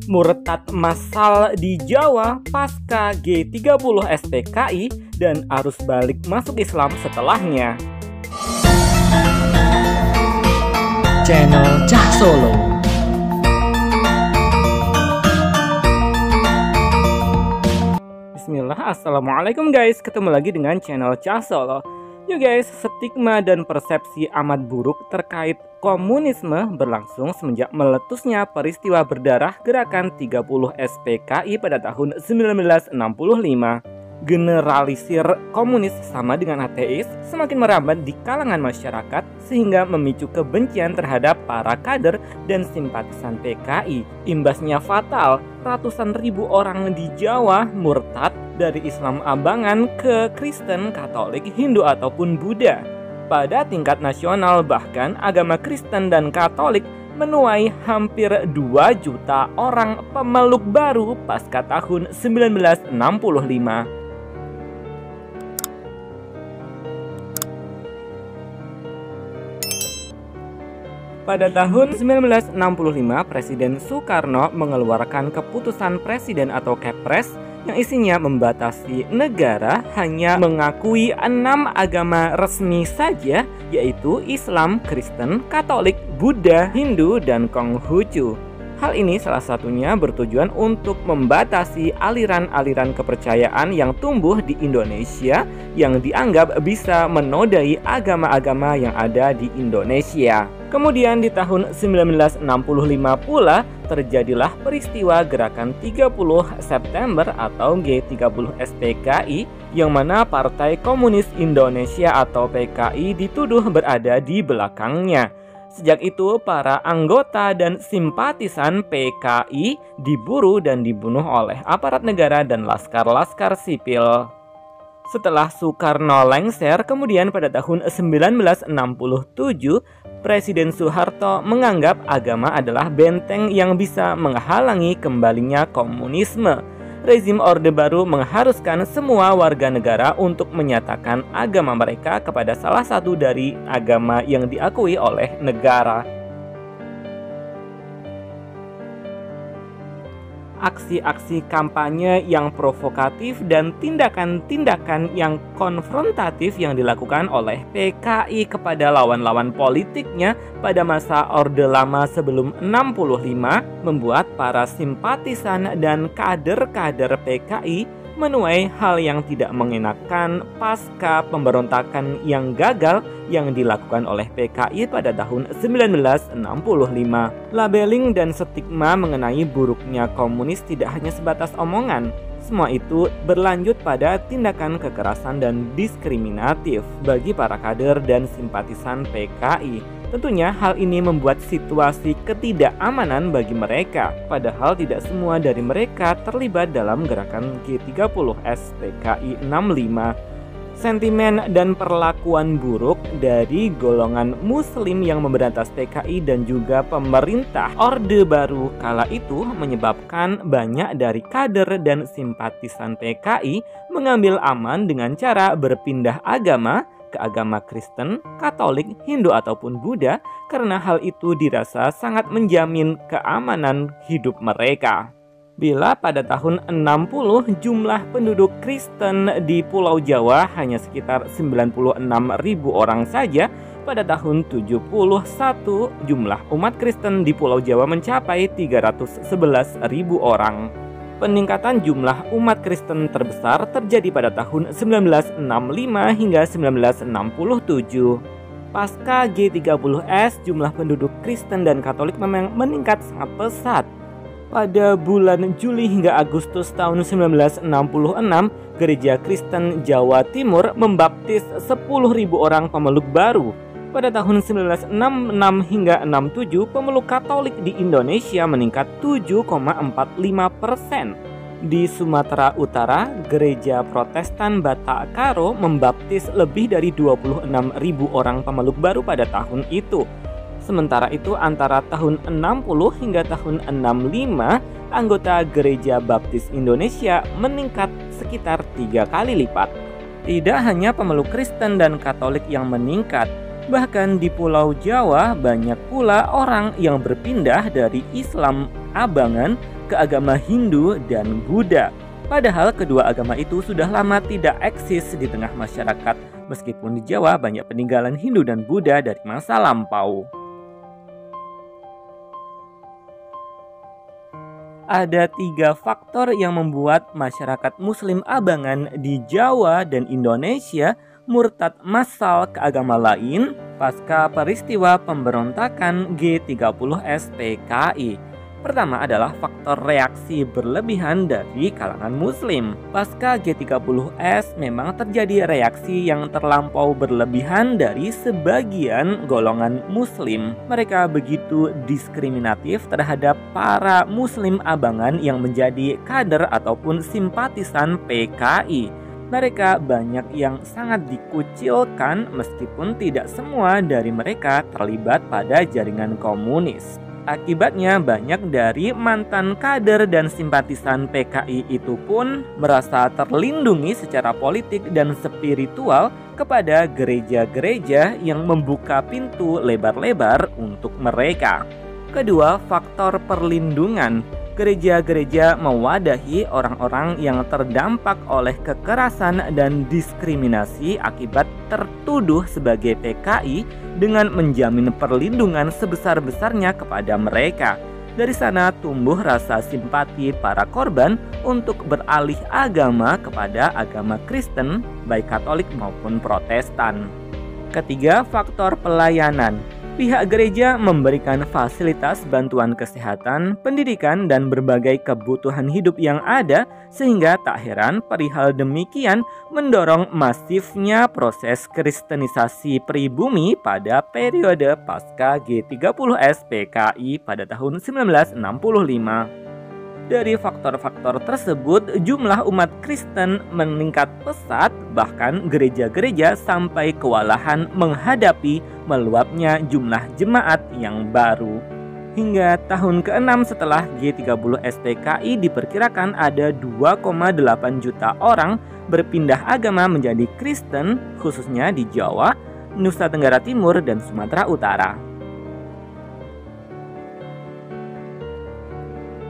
murtad massal di Jawa pasca G30 SPKI dan arus balik masuk Islam setelahnya. Channel Cah Solo. Bismillah, assalamualaikum guys, ketemu lagi dengan channel Cah Solo. Yuk guys, stigma dan persepsi amat buruk terkait komunisme berlangsung semenjak meletusnya peristiwa berdarah gerakan 30 SPKI pada tahun 1965. Generalisir komunis sama dengan ateis semakin merambat di kalangan masyarakat sehingga memicu kebencian terhadap para kader dan simpatisan PKI. Imbasnya fatal, ratusan ribu orang di Jawa murtad dari Islam abangan ke Kristen, Katolik, Hindu ataupun Buddha. Pada tingkat nasional bahkan agama Kristen dan Katolik menuai hampir 2 juta orang pemeluk baru pasca tahun 1965. Pada tahun 1965, Presiden Soekarno mengeluarkan keputusan presiden atau Kepres yang isinya membatasi negara hanya mengakui 6 agama resmi saja, yaitu Islam, Kristen, Katolik, Buddha, Hindu, dan Konghucu. Hal ini salah satunya bertujuan untuk membatasi aliran-aliran kepercayaan yang tumbuh di Indonesia yang dianggap bisa menodai agama-agama yang ada di Indonesia. Kemudian di tahun 1965 pula terjadilah peristiwa gerakan 30 September atau G30 SPKI yang mana Partai Komunis Indonesia atau PKI dituduh berada di belakangnya. Sejak itu para anggota dan simpatisan PKI diburu dan dibunuh oleh aparat negara dan laskar-laskar sipil. Setelah Soekarno lengser, kemudian pada tahun 1967, Presiden Soeharto menganggap agama adalah benteng yang bisa menghalangi kembalinya komunisme. Rezim Orde Baru mengharuskan semua warga negara untuk menyatakan agama mereka kepada salah satu dari agama yang diakui oleh negara. Aksi-aksi kampanye yang provokatif dan tindakan-tindakan yang konfrontatif yang dilakukan oleh PKI kepada lawan-lawan politiknya pada masa Orde Lama sebelum 65 membuat para simpatisan dan kader-kader PKI menuai hal yang tidak mengenakan pasca pemberontakan yang gagal yang dilakukan oleh PKI pada tahun 1965. Labeling dan stigma mengenai buruknya komunis tidak hanya sebatas omongan. Semua itu berlanjut pada tindakan kekerasan dan diskriminatif bagi para kader dan simpatisan PKI. Tentunya hal ini membuat situasi ketidakamanan bagi mereka, padahal tidak semua dari mereka terlibat dalam gerakan G30 SPKI 65. Sentimen dan perlakuan buruk dari golongan muslim yang memberantas PKI dan juga pemerintah Orde Baru kala itu menyebabkan banyak dari kader dan simpatisan PKI mengambil aman dengan cara berpindah agama ke agama Kristen, Katolik, Hindu ataupun Buddha karena hal itu dirasa sangat menjamin keamanan hidup mereka. Bila pada tahun 60 jumlah penduduk Kristen di Pulau Jawa hanya sekitar 96.000 orang saja, pada tahun 71 jumlah umat Kristen di Pulau Jawa mencapai 311.000 orang. Peningkatan jumlah umat Kristen terbesar terjadi pada tahun 1965 hingga 1967. Pasca G30S, jumlah penduduk Kristen dan Katolik memang meningkat sangat pesat. Pada bulan Juli hingga Agustus tahun 1966, Gereja Kristen Jawa Timur membaptis 10.000 orang pemeluk baru. Pada tahun 1966 hingga 67, pemeluk Katolik di Indonesia meningkat 7,45%. Di Sumatera Utara, Gereja Protestan Batak Karo membaptis lebih dari 26.000 orang pemeluk baru pada tahun itu. Sementara itu antara tahun 60 hingga tahun 65, anggota Gereja Baptis Indonesia meningkat sekitar 3 kali lipat. Tidak hanya pemeluk Kristen dan Katolik yang meningkat, bahkan di Pulau Jawa banyak pula orang yang berpindah dari Islam Abangan ke agama Hindu dan Buddha. Padahal kedua agama itu sudah lama tidak eksis di tengah masyarakat, meskipun di Jawa banyak peninggalan Hindu dan Buddha dari masa lampau. Ada 3 faktor yang membuat masyarakat Muslim Abangan di Jawa dan Indonesia murtad massal ke agama lain pasca peristiwa pemberontakan G30S PKI. Pertama adalah faktor reaksi berlebihan dari kalangan Muslim. Pasca G30S memang terjadi reaksi yang terlampau berlebihan dari sebagian golongan Muslim. Mereka begitu diskriminatif terhadap para Muslim Abangan yang menjadi kader ataupun simpatisan PKI. Mereka banyak yang sangat dikucilkan meskipun tidak semua dari mereka terlibat pada jaringan komunis. Akibatnya banyak dari mantan kader dan simpatisan PKI itu pun merasa terlindungi secara politik dan spiritual kepada gereja-gereja yang membuka pintu lebar-lebar untuk mereka. Kedua, faktor perlindungan. Gereja-gereja mewadahi orang-orang yang terdampak oleh kekerasan dan diskriminasi akibat tertuduh sebagai PKI dengan menjamin perlindungan sebesar-besarnya kepada mereka. Dari sana tumbuh rasa simpati para korban untuk beralih agama kepada agama Kristen, baik Katolik maupun Protestan. Ketiga, faktor pelayanan. Pihak gereja memberikan fasilitas bantuan kesehatan, pendidikan, dan berbagai kebutuhan hidup yang ada, sehingga tak heran perihal demikian mendorong masifnya proses kristenisasi pribumi pada periode pasca G30S PKI pada tahun 1965. Dari faktor-faktor tersebut, jumlah umat Kristen meningkat pesat, bahkan gereja-gereja sampai kewalahan menghadapi meluapnya jumlah jemaat yang baru. Hingga tahun ke-6 setelah G30S PKI diperkirakan ada 2,8 juta orang berpindah agama menjadi Kristen, khususnya di Jawa, Nusa Tenggara Timur, dan Sumatera Utara.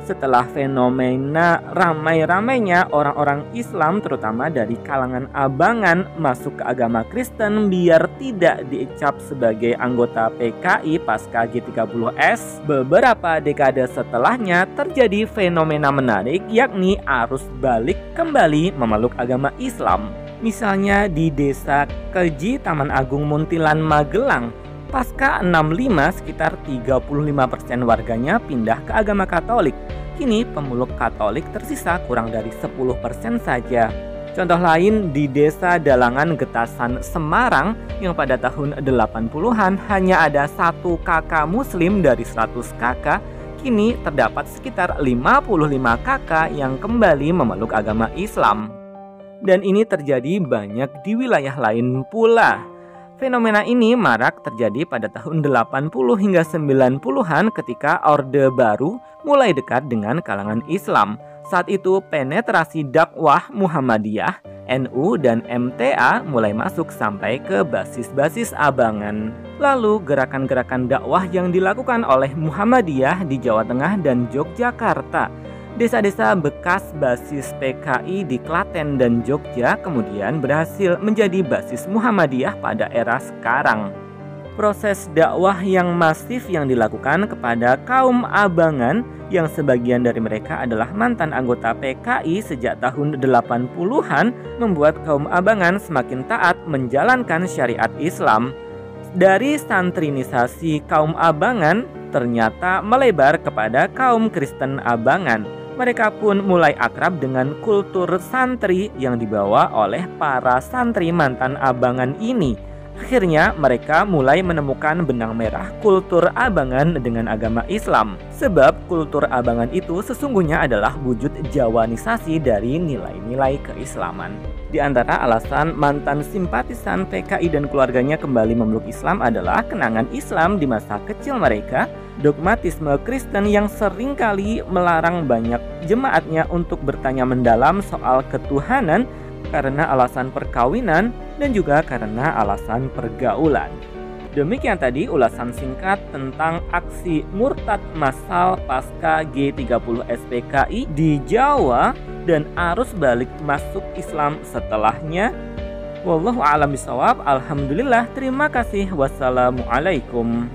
Setelah fenomena ramai-ramainya orang-orang Islam terutama dari kalangan Abangan masuk ke agama Kristen biar tidak dicap sebagai anggota PKI pasca G30S, beberapa dekade setelahnya terjadi fenomena menarik yakni arus balik kembali memeluk agama Islam. Misalnya di Desa Keji, Taman Agung Muntilan, Magelang. Pasca 65, sekitar 35% warganya pindah ke agama Katolik. Kini pemeluk Katolik tersisa kurang dari 10% saja. Contoh lain di Desa Dalangan Getasan, Semarang, yang pada tahun 80-an hanya ada 1 kakak Muslim dari 100 kakak, kini terdapat sekitar 55 kakak yang kembali memeluk agama Islam. Dan ini terjadi banyak di wilayah lain pula. Fenomena ini marak terjadi pada tahun 80 hingga 90-an ketika Orde Baru mulai dekat dengan kalangan Islam. Saat itu penetrasi dakwah Muhammadiyah, NU, dan MTA mulai masuk sampai ke basis-basis Abangan. Lalu gerakan-gerakan dakwah yang dilakukan oleh Muhammadiyah di Jawa Tengah dan Yogyakarta. Desa-desa bekas basis PKI di Klaten dan Jogja kemudian berhasil menjadi basis Muhammadiyah pada era sekarang. Proses dakwah yang masif yang dilakukan kepada kaum Abangan yang sebagian dari mereka adalah mantan anggota PKI sejak tahun 80-an membuat kaum Abangan semakin taat menjalankan syariat Islam. Dari santrinisasi kaum Abangan ternyata melebar kepada kaum Kristen Abangan. Mereka pun mulai akrab dengan kultur santri yang dibawa oleh para santri mantan Abangan ini. Akhirnya mereka mulai menemukan benang merah kultur Abangan dengan agama Islam. Sebab kultur Abangan itu sesungguhnya adalah wujud Jawanisasi dari nilai-nilai keislaman. Di antara alasan mantan simpatisan PKI dan keluarganya kembali memeluk Islam adalah kenangan Islam di masa kecil mereka, dogmatisme Kristen yang seringkali melarang banyak jemaatnya untuk bertanya mendalam soal ketuhanan karena alasan perkawinan dan juga karena alasan pergaulan. Demikian tadi ulasan singkat tentang aksi murtad massal pasca G30 SPKI di Jawa dan arus balik masuk Islam setelahnya. Wallahu a'lam bishawab. Alhamdulillah. Terima kasih. Wassalamualaikum.